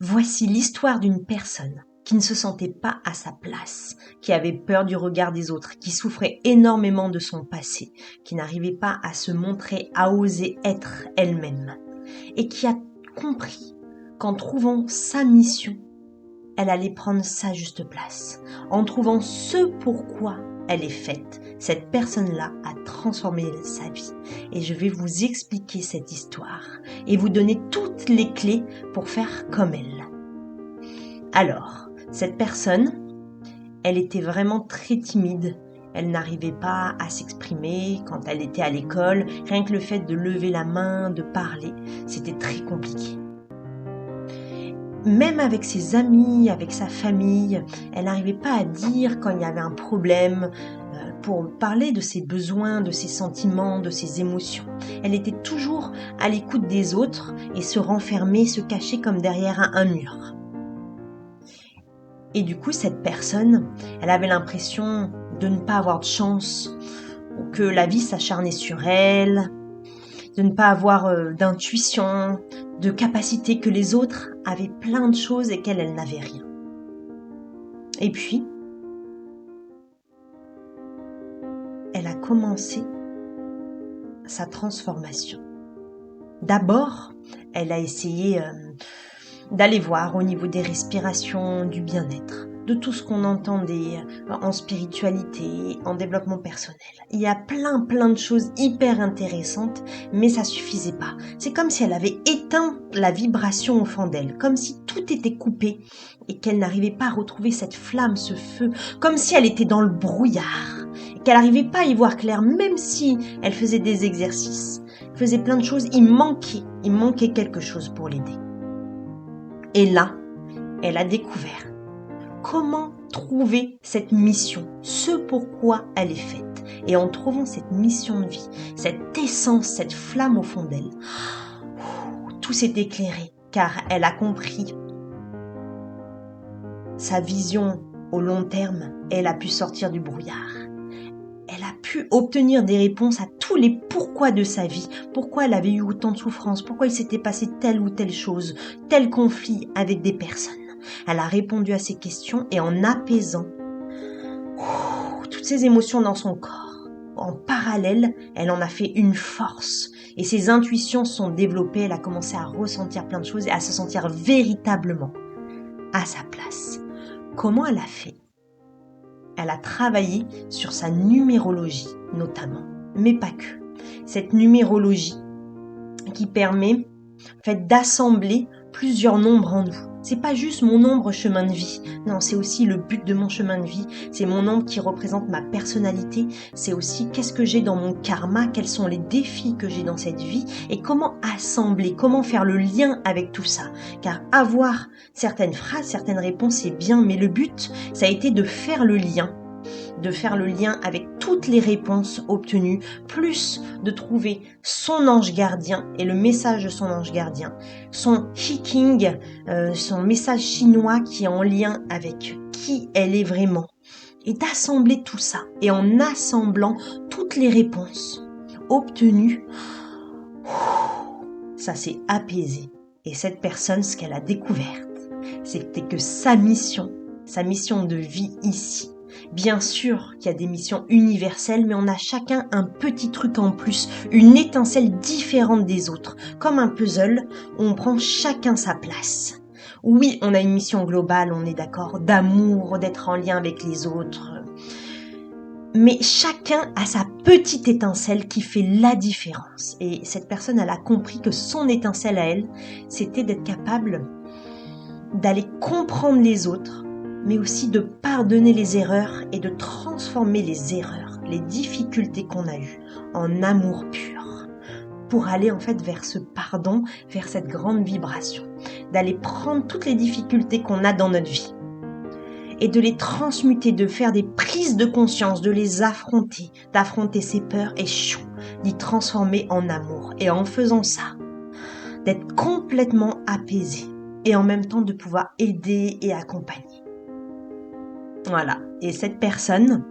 Voici l'histoire d'une personne qui ne se sentait pas à sa place, qui avait peur du regard des autres, qui souffrait énormément de son passé, qui n'arrivait pas à se montrer, à oser être elle-même, et qui a compris qu'en trouvant sa mission, elle allait prendre sa juste place. En trouvant ce pourquoi elle est faite, cette personne-là a transformé sa vie. Et je vais vous expliquer cette histoire et vous donner toutes les clés pour faire comme elle. Alors, cette personne, elle était vraiment très timide. Elle n'arrivait pas à s'exprimer quand elle était à l'école. Rien que le fait de lever la main, de parler, c'était très compliqué. Même avec ses amis, avec sa famille, elle n'arrivait pas à dire quand il y avait un problème, pour parler de ses besoins, de ses sentiments, de ses émotions. Elle était toujours à l'écoute des autres et se renfermer, se cacher comme derrière un mur. Et du coup, cette personne, elle avait l'impression de ne pas avoir de chance, que la vie s'acharnait sur elle, de ne pas avoir d'intuition, de capacité, que les autres avaient plein de choses et qu'elle, elle n'avait rien. Et puis, elle a commencé sa transformation. D'abord, elle a essayé d'aller voir au niveau des respirations, du bien-être, de tout ce qu'on entendait en spiritualité, en développement personnel. Il y a plein de choses hyper intéressantes, mais ça suffisait pas. C'est comme si elle avait éteint la vibration au fond d'elle, comme si tout était coupé et qu'elle n'arrivait pas à retrouver cette flamme, ce feu, comme si elle était dans le brouillard et qu'elle n'arrivait pas à y voir clair, même si elle faisait des exercices, faisait plein de choses, il manquait quelque chose pour l'aider. Et là, elle a découvert comment trouver cette mission, ce pourquoi elle est faite. Et en trouvant cette mission de vie, cette essence, cette flamme au fond d'elle, tout s'est éclairé, car elle a compris sa vision au long terme, et elle a pu sortir du brouillard. Elle a pu obtenir des réponses à tous les pourquoi de sa vie, pourquoi elle avait eu autant de souffrances, pourquoi il s'était passé telle ou telle chose, tel conflit avec des personnes. Elle a répondu à ces questions et en apaisant toutes ces émotions dans son corps, en parallèle, elle en a fait une force et ses intuitions se sont développées, elle a commencé à ressentir plein de choses et à se sentir véritablement à sa place. Comment elle a fait ? Elle a travaillé sur sa numérologie notamment, mais pas que. Cette numérologie qui permet en fait d'assembler plusieurs nombres en nous. C'est pas juste mon nombre chemin de vie. Non, c'est aussi le but de mon chemin de vie. C'est mon nombre qui représente ma personnalité. C'est aussi qu'est-ce que j'ai dans mon karma, quels sont les défis que j'ai dans cette vie et comment assembler, comment faire le lien avec tout ça. Car avoir certaines phrases, certaines réponses, c'est bien, mais le but, ça a été de faire le lien avec toutes les réponses obtenues, plus de trouver son ange gardien et le message de son ange gardien, son Hiking, son message chinois qui est en lien avec qui elle est vraiment, et d'assembler tout ça. Et en assemblant toutes les réponses obtenues, ça s'est apaisé. Et cette personne, ce qu'elle a découverte, c'était que sa mission de vie ici, bien sûr qu'il y a des missions universelles, mais on a chacun un petit truc en plus, une étincelle différente des autres, comme un puzzle où on prend chacun sa place. Oui, on a une mission globale, on est d'accord, d'amour, d'être en lien avec les autres, mais chacun a sa petite étincelle qui fait la différence. Et cette personne, elle a compris que son étincelle à elle, c'était d'être capable d'aller comprendre les autres, mais aussi de pardonner les erreurs et de transformer les erreurs, les difficultés qu'on a eues en amour pur, pour aller en fait vers ce pardon, vers cette grande vibration, d'aller prendre toutes les difficultés qu'on a dans notre vie et de les transmuter, de faire des prises de conscience, de les affronter, d'affronter ses peurs et d'y transformer en amour. Et en faisant ça, d'être complètement apaisé et en même temps de pouvoir aider et accompagner. Voilà. Et cette personne,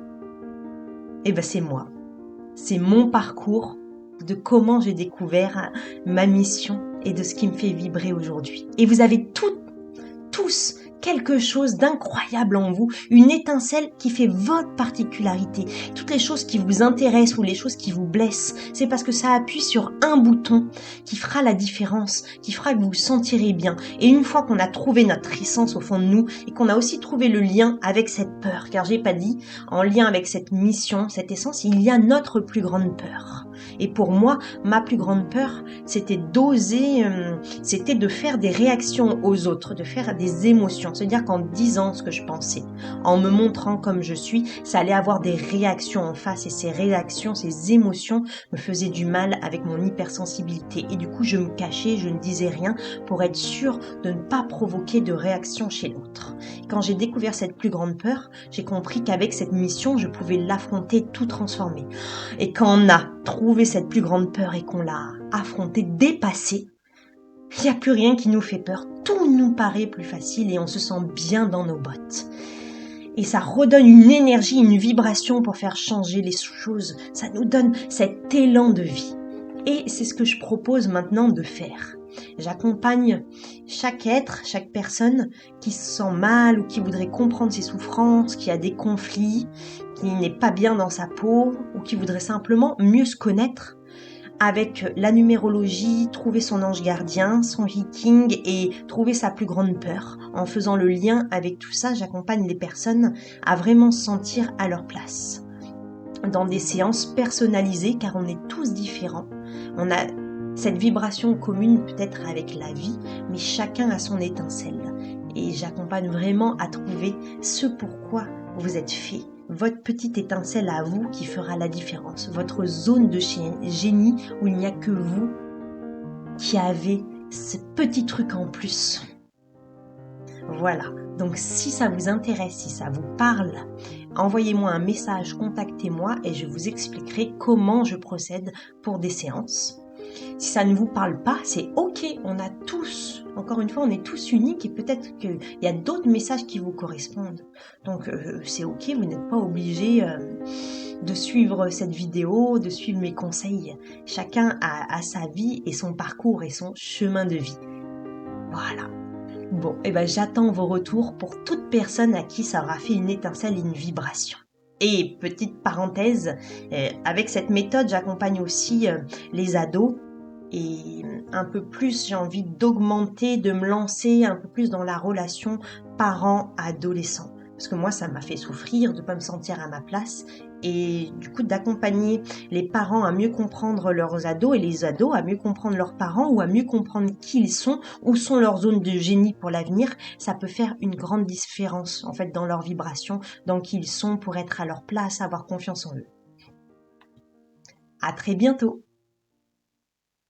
c'est moi. C'est mon parcours de comment j'ai découvert ma mission et de ce qui me fait vibrer aujourd'hui. Et vous avez tous quelque chose d'incroyable en vous, une étincelle qui fait votre particularité. Toutes les choses qui vous intéressent ou les choses qui vous blessent, c'est parce que ça appuie sur un bouton qui fera la différence, qui fera que vous vous sentirez bien. Et une fois qu'on a trouvé notre essence au fond de nous et qu'on a aussi trouvé le lien avec cette peur, car j'ai pas dit, en lien avec cette mission, cette essence, il y a notre plus grande peur. Et pour moi, ma plus grande peur, c'était d'oser, c'était de faire des réactions aux autres, de faire des émotions. C'est-à-dire qu'en disant ce que je pensais, en me montrant comme je suis, ça allait avoir des réactions en face et ces réactions, ces émotions me faisaient du mal avec mon hypersensibilité. Et du coup, je me cachais, je ne disais rien pour être sûre de ne pas provoquer de réaction chez l'autre. Quand j'ai découvert cette plus grande peur, j'ai compris qu'avec cette mission, je pouvais l'affronter, tout transformer. Et quand on a trouvé cette plus grande peur et qu'on l'a affrontée, dépassée, il n'y a plus rien qui nous fait peur. Tout nous paraît plus facile et on se sent bien dans nos bottes. Et ça redonne une énergie, une vibration pour faire changer les choses. Ça nous donne cet élan de vie. Et c'est ce que je propose maintenant de faire. J'accompagne chaque être, chaque personne qui se sent mal ou qui voudrait comprendre ses souffrances, qui a des conflits, qui n'est pas bien dans sa peau ou qui voudrait simplement mieux se connaître avec la numérologie, trouver son ange gardien, son healing et trouver sa plus grande peur. En faisant le lien avec tout ça, j'accompagne les personnes à vraiment se sentir à leur place. Dans des séances personnalisées, car on est tous différents. On a cette vibration commune peut-être avec la vie, mais chacun a son étincelle. Et j'accompagne vraiment à trouver ce pourquoi vous êtes fait, votre petite étincelle à vous qui fera la différence, votre zone de génie où il n'y a que vous qui avez ce petit truc en plus. Voilà, donc si ça vous intéresse, si ça vous parle, envoyez-moi un message, contactez-moi et je vous expliquerai comment je procède pour des séances. Si ça ne vous parle pas, c'est ok, on a tous, encore une fois, on est tous uniques et peut-être qu'il y a d'autres messages qui vous correspondent. Donc c'est ok, vous n'êtes pas obligé de suivre cette vidéo, de suivre mes conseils. Chacun a sa vie et son parcours et son chemin de vie. Voilà. Bon, et ben j'attends vos retours pour toute personne à qui ça aura fait une étincelle et une vibration. Et petite parenthèse, avec cette méthode, j'accompagne aussi les ados et un peu plus, j'ai envie d'augmenter, de me lancer un peu plus dans la relation parent-adolescent. Parce que moi, ça m'a fait souffrir de ne pas me sentir à ma place et du coup d'accompagner les parents à mieux comprendre leurs ados et les ados à mieux comprendre leurs parents ou à mieux comprendre qui ils sont, où sont leurs zones de génie pour l'avenir, ça peut faire une grande différence en fait dans leur vibration, dans qui ils sont pour être à leur place, avoir confiance en eux. À très bientôt.